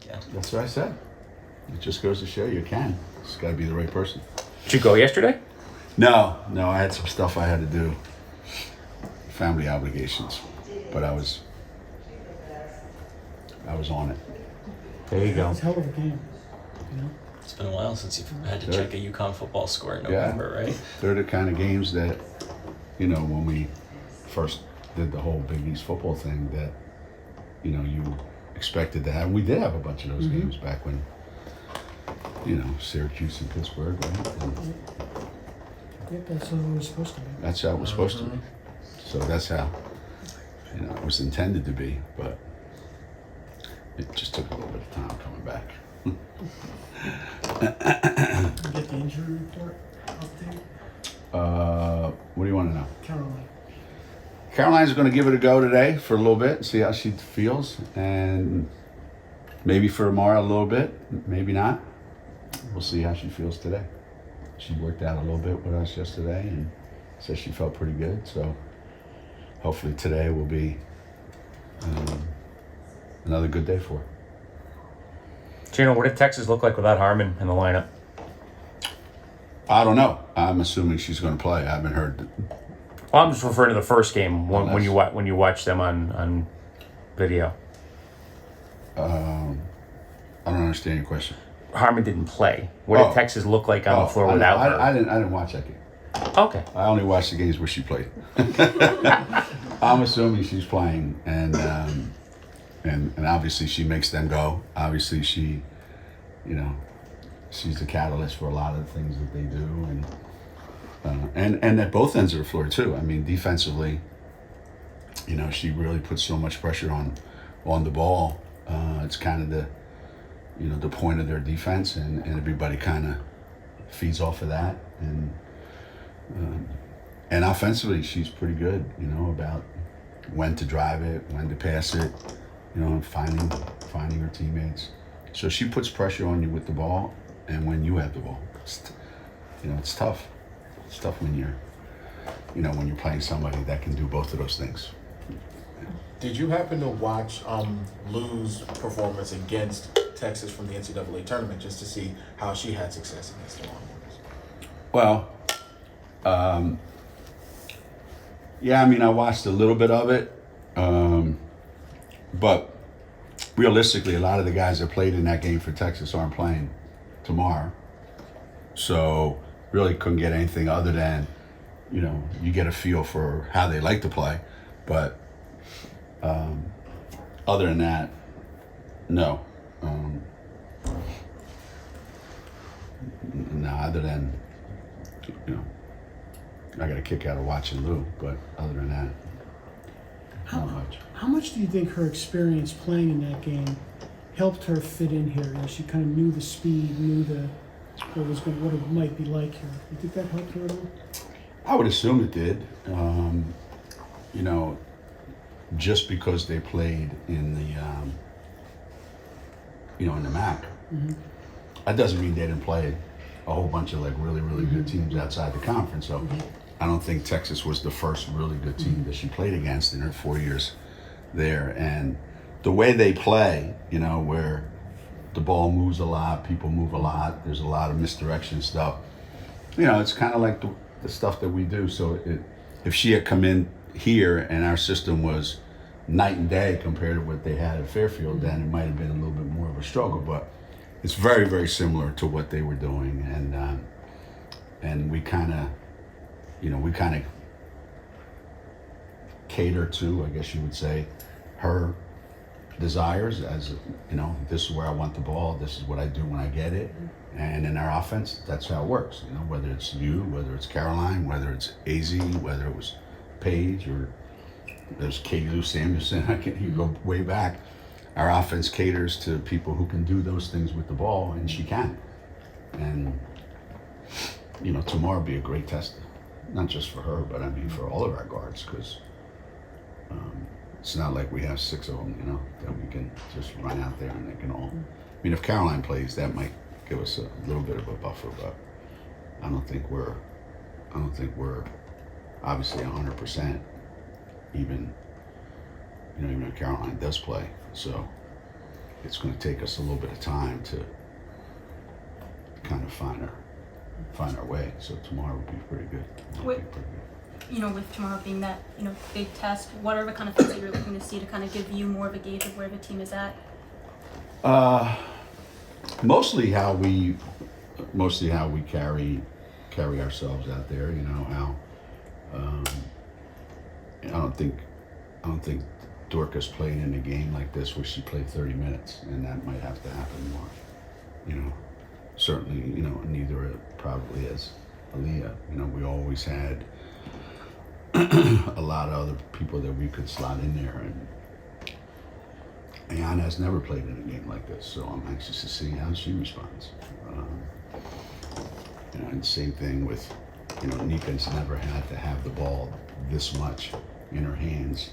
can. That's what I said. It just goes to show you can. It's got to be the right person. Did you go yesterday? No, I had some stuff I had to do. Family obligations. But I was on it. There you go. It's a hell of a game. You know? It's been a while since you've had to check a UConn football score in November, right? They're the kind of games that, when we first did the whole Big East football thing that, you expected to have. We did have a bunch of those games back when, Syracuse and Pittsburgh, right? And Yep, that's how it was supposed to be. that's how it was supposed to be. So that's how, it was intended to be, but it just took a little bit of time coming back. Get the injury report update. What do you want to know? Caroline. Caroline's going to give it a go today for a little bit, see how she feels, and maybe for tomorrow a little bit, maybe not. We'll see how she feels today. She worked out a little bit with us yesterday and said she felt pretty good, so hopefully today will be another good day for her. Geno, what did Texas look like without Harmon in the lineup? I don't know. I'm assuming she's going to play. I haven't heard. Well, I'm just referring to the first game when you watch them on video. I don't understand your question. Harmon didn't play. What did Texas look like on the floor without her? I didn't watch that game. Okay. I only watched the games where she played. I'm assuming she's playing, and obviously she makes them go. Obviously she, she's the catalyst for a lot of the things that they do, and at both ends of the floor too. I mean, defensively, she really puts so much pressure on the ball. It's kind of the point of their defense, and everybody kind of feeds off of that, and offensively she's pretty good, about when to drive it, when to pass it, finding her teammates. So she puts pressure on you with the ball, and when you have the ball, it's tough. It's tough when you're playing somebody that can do both of those things. Did you happen to watch Lou's performance against Texas from the NCAA tournament just to see how she had success against the Longhorns? Well, yeah, I mean, I watched a little bit of it, but realistically, a lot of the guys that played in that game for Texas aren't playing tomorrow. So really couldn't get anything other than, you get a feel for how they like to play. But other than that, no. No, other than, I got a kick out of watching Lou, but other than that, not much. How much do you think her experience playing in that game helped her fit in here? She kind of knew the speed, knew what it might be like here. Do you think that helped her at all? I would assume it did. Just because they played in the, in the MAC, that doesn't mean they didn't play a whole bunch of really, really good teams outside the conference. So I don't think Texas was the first really good team that she played against in her 4 years there. And the way they play, where the ball moves a lot, people move a lot, there's a lot of misdirection stuff. It's kind of like the stuff that we do. So if she had come in here and our system was night and day compared to what they had at Fairfield, then it might have been a little bit more of a struggle. But it's very, very similar to what they were doing, and we kind of cater to, I guess you would say, her desires as this is where I want the ball, this is what I do when I get it, and in our offense, that's how it works. Whether it's you, whether it's Caroline, whether it's AZ, whether it was Paige, or there's Katie Lou Samuelson. You go way back. Our offense caters to people who can do those things with the ball, and she can. And tomorrow will be a great test, not just for her, but I mean for all of our guards, because it's not like we have 6 of them, that we can just run out there and they can all. I mean, if Caroline plays, that might give us a little bit of a buffer, but I don't think we're obviously 100%. Even if Caroline does play, so it's going to take us a little bit of time to kind of find our way. So tomorrow will be pretty good. With tomorrow being that, big test, what are the kind of things that you're looking to see to kind of give you more of a gauge of where the team is at? Mostly how we carry ourselves out there. How I don't think Dorcas played in a game like this where she played 30 minutes, and that might have to happen more. Certainly, neither probably as Aaliyah. We always had a lot of other people that we could slot in there, and Ayanna has never played in a game like this, so I'm anxious to see how she responds. And same thing with, Nika's never had to have the ball this much in her hands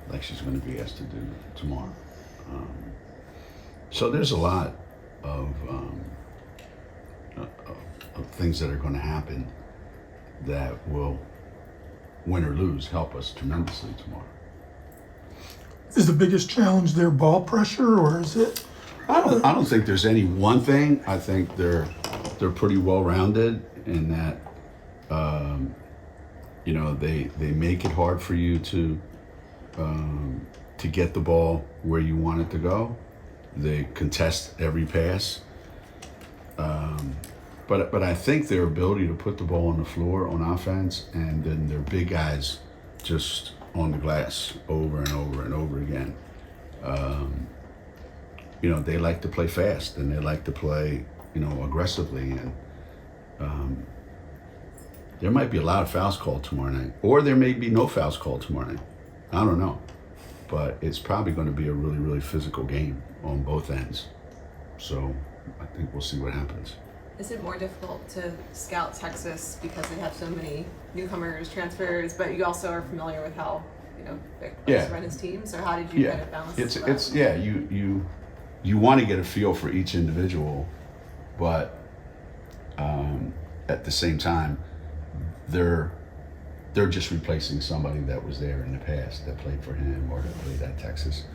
like she's going to be asked to do tomorrow. So there's a lot of things that are going to happen that will, win or lose, help us tremendously tomorrow. Is the biggest challenge their ball pressure, or is it? I don't think there's any one thing. I think they're pretty well rounded in that they make it hard for you to get the ball where you want it to go. They contest every pass. But I think their ability to put the ball on the floor on offense, and then their big guys just on the glass over and over and over again. They like to play fast, and they like to play, aggressively. And there might be a lot of fouls called tomorrow night, or there may be no fouls called tomorrow night. I don't know. But it's probably going to be a really, really physical game on both ends. So I think we'll see what happens. Is it more difficult to scout Texas because they have so many newcomers, transfers, but you also are familiar with how, Vic likes to run his team? So how did you kind of balance that? You want to get a feel for each individual, but at the same time, they're just replacing somebody that was there in the past that played for him or that played at Texas.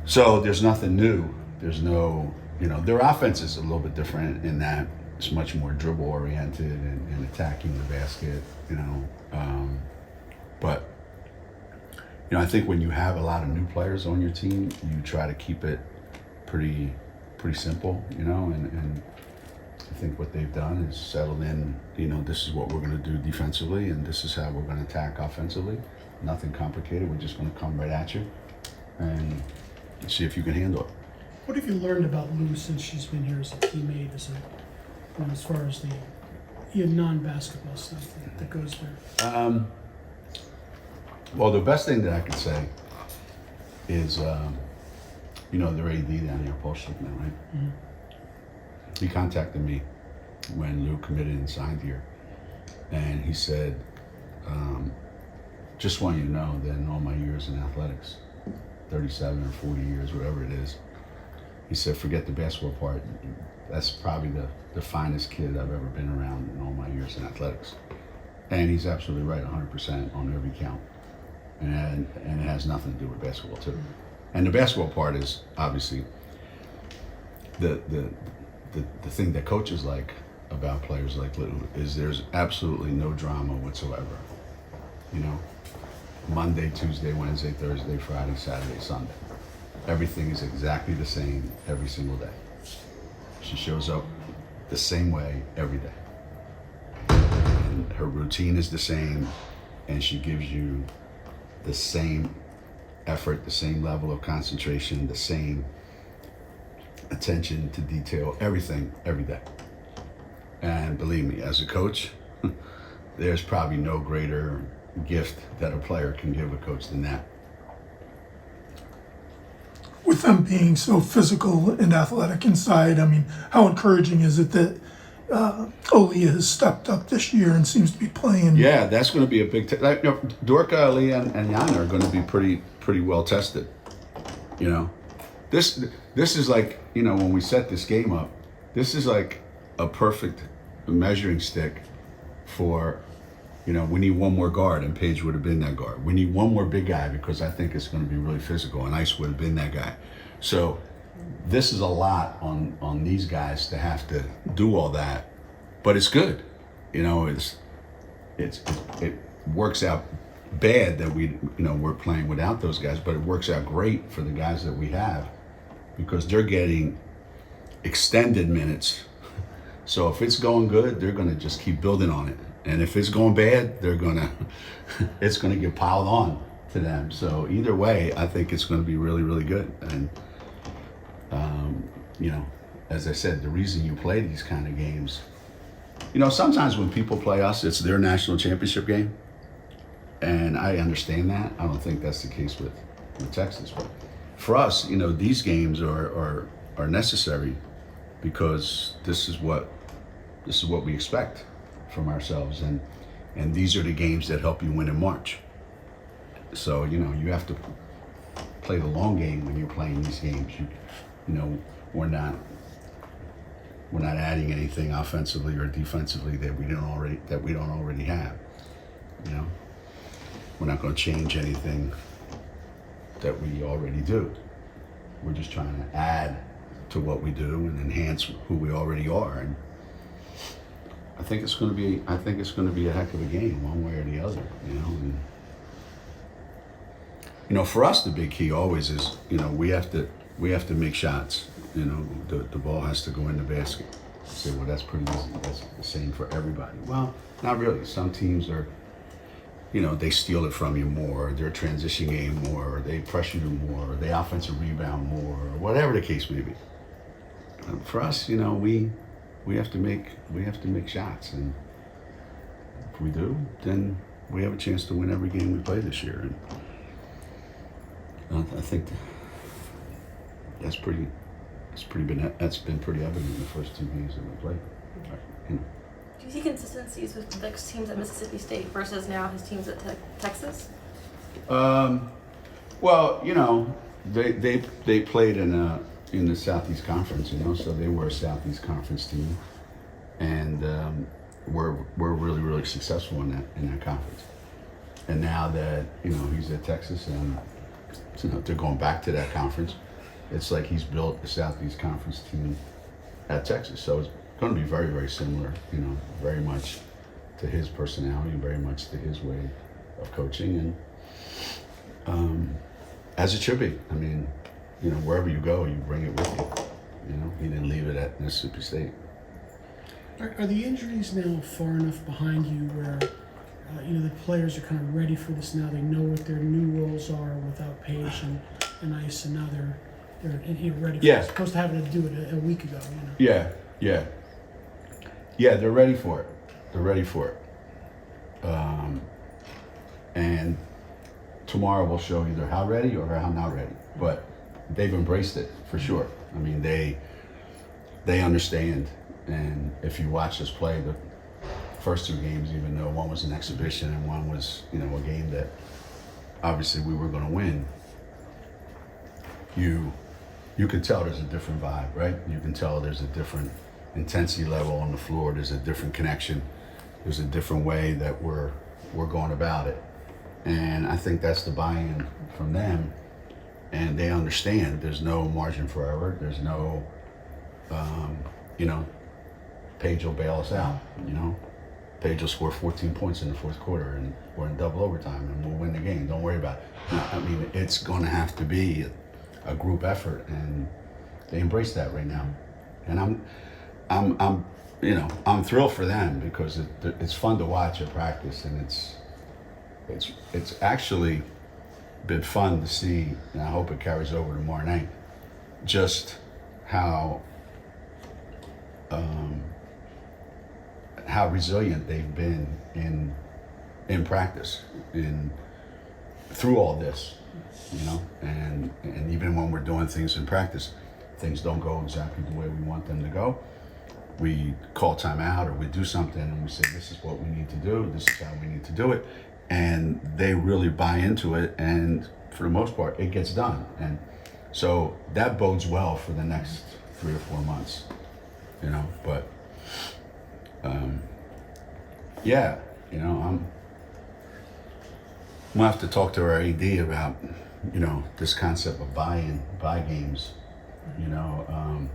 So there's nothing new. There's no, their offense is a little bit different in that it's much more dribble oriented and attacking the basket, but I think when you have a lot of new players on your team, you try to keep it pretty simple, and I think what they've done is settled in, this is what we're going to do defensively, and this is how we're going to attack offensively. Nothing complicated. We're just going to come right at you and see if you can handle it. What have you learned about Lou since she's been here as a teammate, as far as the non-basketball stuff that goes there? Well, the best thing that I could say is, their AD down here, Paul Schlick now, right? Mm-hmm. He contacted me when Lou committed and signed here, and he said, just want you to know that in all my years in athletics, 37 or 40 years, whatever it is, he said, forget the basketball part. That's probably the finest kid I've ever been around in all my years in athletics. And he's absolutely right, 100% on every count. And it has nothing to do with basketball too. And the basketball part is obviously the thing that coaches like about players like Lou is there's absolutely no drama whatsoever. Monday, Tuesday, Wednesday, Thursday, Friday, Saturday, Sunday. Everything is exactly the same every single day. She shows up the same way every day. And her routine is the same, and she gives you the same effort, the same level of concentration, the same attention to detail, everything, every day. And believe me, as a coach, there's probably no greater gift that a player can give a coach than that. With them being so physical and athletic inside, how encouraging is it that Aaliyah has stepped up this year and seems to be playing? Yeah, that's going to be a big Dorka, Aaliyah, and Yana are going to be pretty well tested. This is like, when we set this game up, this is like a perfect measuring stick for, we need one more guard, and Paige would have been that guard. We need one more big guy because I think it's going to be really physical, and Ice would have been that guy. So this is a lot on these guys to have to do all that, but it's good. You know, it works out bad that we're playing without those guys, but it works out great for the guys that we have because they're getting extended minutes. So if it's going good, they're going to just keep building on it. And if it's going bad, it's going to get piled on to them. So either way, I think it's going to be really, really good. And, you know, as I said, the reason you play these kind of games, you know, sometimes when people play us, it's their national championship game. And I understand that. I don't think that's the case with Texas. But for us, you know, these games are necessary because this is what we expect from ourselves, and these are the games that help you win in March. So, you know, you have to play the long game when you're playing these games. You know, we're not adding anything offensively or defensively that we don't already have. You know, we're not going to change anything that we already do. We're just trying to add to what we do and enhance who we already are. And I think it's going to be a heck of a game, one way or the other. You know, and, you know, for us the big key always is, you know, we have to make shots. You know, the ball has to go in the basket. You say, well, that's pretty easy. That's the same for everybody. Well, not really. Some teams are, you know, they steal it from you more, their transition game more, or they pressure you more, or they offensive rebound more, or whatever the case may be. For us, you know, we have to make shots, and if we do, then we have a chance to win every game we play this year. And I think that's been pretty evident in the first two games that we played. You know. Do you see consistencies with Vic's teams at Mississippi State versus now his teams at Texas? Well, you know, they played in the Southeast Conference, you know, so they were a Southeast Conference team, and we're really, really successful in that conference. And now that, you know, he's at Texas and, you know, they're going back to that conference, it's like he's built a Southeast Conference team at Texas. So it's going to be very, very similar, you know, very much to his personality, very much to his way of coaching, and as it should be. I mean, you know, wherever you go, you bring it with you. You know, he didn't leave it at Mississippi State. Are the injuries now far enough behind you where, you know, the players are kind of ready for this now? They know what their new roles are without Paige and Ice, and now they're ready for it. As opposed to having to do it a week ago, you know? Yeah, they're ready for it. And tomorrow will show either how ready or how not ready. But they've embraced it for sure. I mean, they understand. And if you watch us play the first two games, even though one was an exhibition and one was, you know, a game that obviously we were going to win, you can tell there's a different vibe, right? You can tell there's a different intensity level on the floor. There's a different connection. There's a different way that we're going about it. And I think that's the buy-in from them. And they understand there's no margin for error. There's no, you know, Paige will bail us out, you know. Paige will score 14 points in the fourth quarter and we're in double overtime and we'll win the game. Don't worry about it. I mean, it's going to have to be a group effort, and they embrace that right now. And I'm you know, I'm thrilled for them because it's fun to watch at practice, and it's actually been fun to see, and I hope it carries over tomorrow night, just how resilient they've been in practice, through all this, you know, and even when we're doing things in practice, things don't go exactly the way we want them to go. We call timeout or we do something and we say, this is what we need to do, this is how we need to do it, and they really buy into it, and for the most part it gets done. And so that bodes well for the next 3 or 4 months, you know. But yeah, you know, I'm gonna have to talk to our AD about you know, this concept of buy games, you know,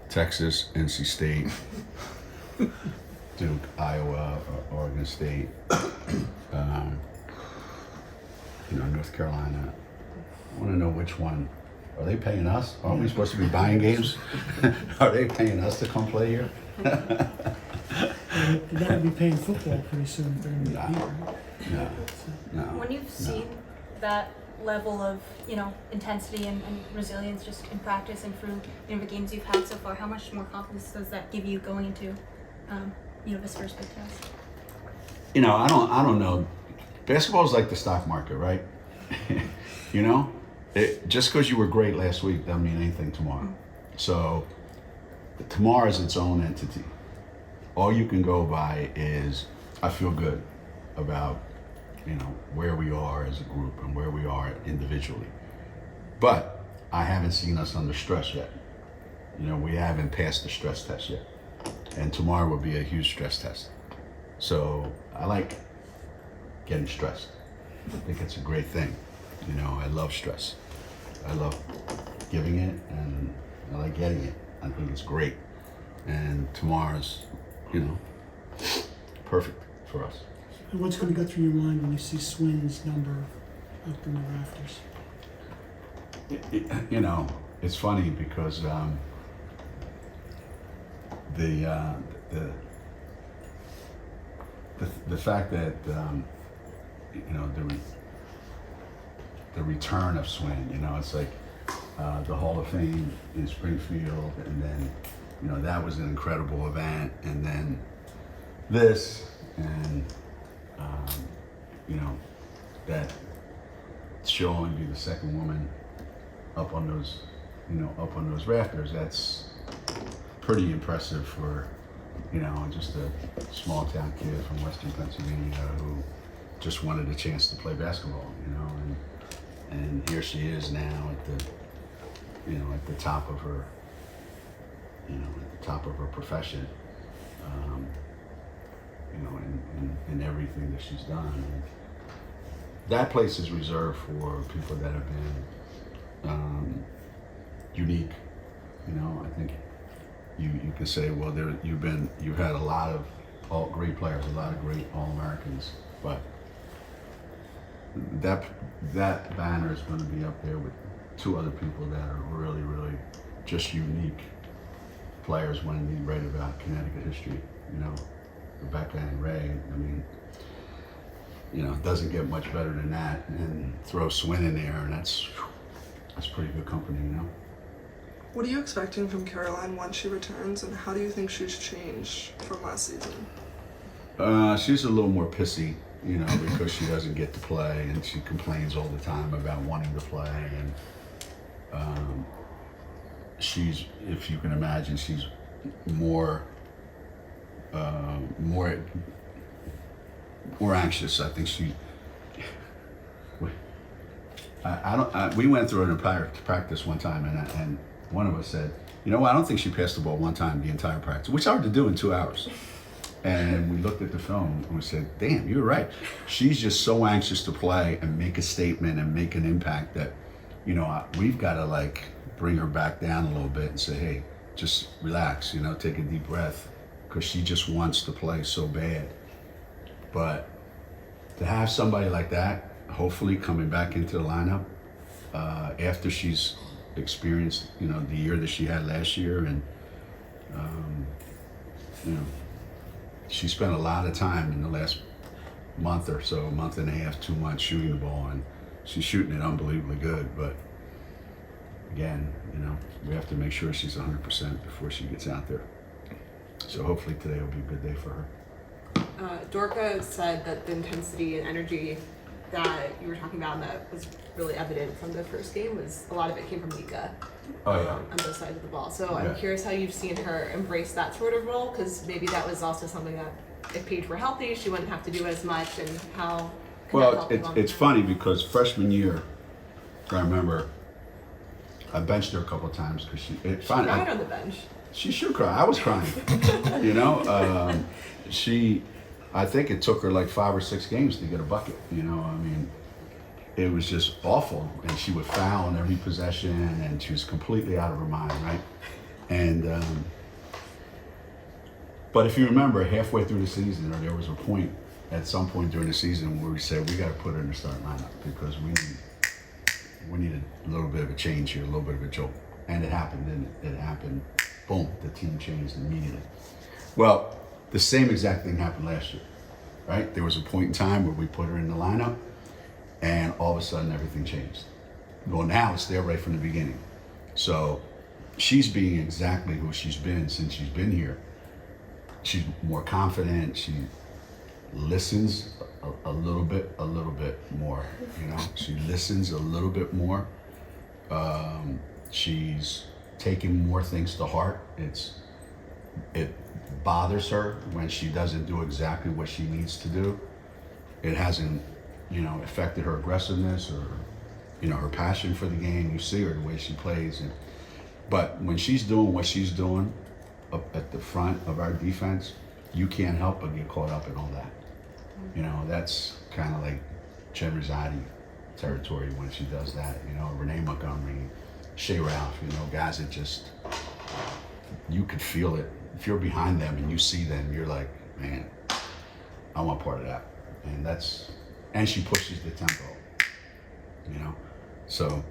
Texas, NC State, Duke, Iowa, Oregon State, you know, North Carolina. I want to know which one. Are they paying us? Aren't we supposed to be buying games? Are they paying us to come play here? They're going to be paying football pretty soon if they're going to be here. No. When you've seen that level of, you know, intensity and resilience just in practice and through, you know, the games you've had so far, how much more confidence does that give you going into, you know, this first big test? You know, I don't know. Basketball is like the stock market, right? You know, just because you were great last week doesn't mean anything tomorrow. So tomorrow is its own entity. All you can go by is, I feel good about, you know, where we are as a group and where we are individually. But I haven't seen us under stress yet. You know, we haven't passed the stress test yet. And tomorrow will be a huge stress test. So I like getting stressed. I think it's a great thing. You know, I love stress. I love giving it and I like getting it. I think it's great. And tomorrow's, you know, perfect for us. And what's going to go through your mind when you see Swin's number up in the rafters? You know, it's funny because the fact that you know, the return of Swin, you know, it's like the Hall of Fame in Springfield, and then, you know, that was an incredible event, and then this, and you know, that she'll only be the second woman up on those, you know, up on those rafters. That's pretty impressive for, you know, just a small town kid from Western Pennsylvania who just wanted a chance to play basketball, you know, and here she is now at the, you know, at the top of her, you know, at the top of her profession, you know, in everything that she's done. And that place is reserved for people that have been unique. You know, I think you can say, well, you've had a lot of great players, a lot of great All-Americans, but that banner is going to be up there with two other people that are really, really just unique players when we read about Connecticut history. You know, Rebecca and Ray. I mean, you know, it doesn't get much better than that. And throw Swin in there, and that's pretty good company, you know. What are you expecting from Caroline once she returns, and how do you think she's changed from last season? She's a little more pissy, you know, because she doesn't get to play, and she complains all the time about wanting to play. And she's, if you can imagine, she's more anxious. I think we went through it in practice one time, and one of us said, you know what, I don't think she passed the ball one time the entire practice, which is hard to do in 2 hours. And we looked at the film and we said, damn, you're right. She's just so anxious to play and make a statement and make an impact that, you know, we've got to like bring her back down a little bit and say, hey, just relax, you know, take a deep breath, because she just wants to play so bad. But to have somebody like that, hopefully coming back into the lineup after she's experienced, you know, the year that she had last year, and you know, she spent a lot of time in the last month or so, a month and a half, 2 months shooting the ball, and she's shooting it unbelievably good. But again, you know, we have to make sure she's 100% before she gets out there. So hopefully today will be a good day for her. Dorka said that the intensity and energy that you were talking about and that was really evident from the first game was a lot of it came from Mika on both sides of the ball. So I'm curious how you've seen her embrace that sort of role, because maybe that was also something that if Paige were healthy, she wouldn't have to do as much, and how can that help along it's that? funny because freshman year, I remember I benched her a couple of times because she cried on the bench. She should cry. I was crying. You know, I think it took her like 5 or 6 games to get a bucket. You know, I mean, it was just awful. And she would foul on every possession, and she was completely out of her mind, right? And but if you remember, halfway through the season, or there was a point at some point during the season where we said we got to put her in the starting lineup because we need a little bit of a change here, a little bit of a jolt. And it happened, didn't it? It happened. Boom, the team changed immediately. Well, the same exact thing happened last year, right? There was a point in time where we put her in the lineup, and all of a sudden everything changed. Well, now it's there right from the beginning. So she's being exactly who she's been since she's been here. She's more confident. She listens a little bit more, you know? She listens a little bit more. She's taking more things to heart. It bothers her when she doesn't do exactly what she needs to do. It hasn't, you know, affected her aggressiveness or, you know, her passion for the game. You see her the way she plays. But when she's doing what she's doing up at the front of our defense, you can't help but get caught up in all that. You know, that's kind of like Jen Rosati territory when she does that. You know, Renee Montgomery, Shea Ralph, you know, guys that just, you could feel it. If you're behind them and you see them, you're like, man, I want part of that. And she pushes the tempo, you know? So,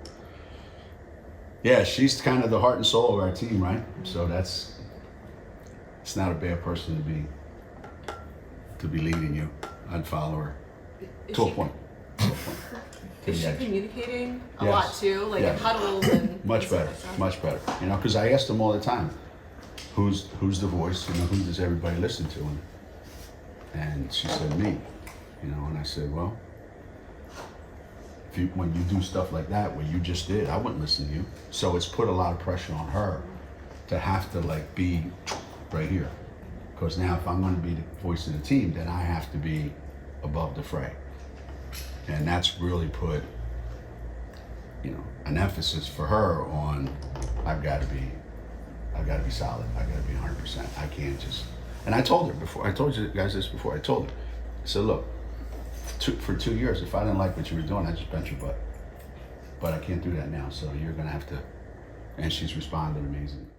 yeah, she's kind of the heart and soul of our team, right? So it's not a bad person to be leading you. I'd follow her to a point. Is she communicating a Yes. lot too, like in huddles and much better, much better. You know, because I asked them all the time, who's the voice? You know, who does everybody listen to? And she said me. You know, and I said, well, when you do stuff like that, what you just did, I wouldn't listen to you. So it's put a lot of pressure on her to have to like be right here. Because now if I'm going to be the voice of the team, then I have to be above the fray. And that's really put, you know, an emphasis for her on, I've got to be solid. I've got to be 100%. I can't just, and I told her before, I told you guys this before, I told her, I said, look, for 2 years, if I didn't like what you were doing, I'd just bent your butt. But I can't do that now, so you're going to have to, and she's responded amazingly.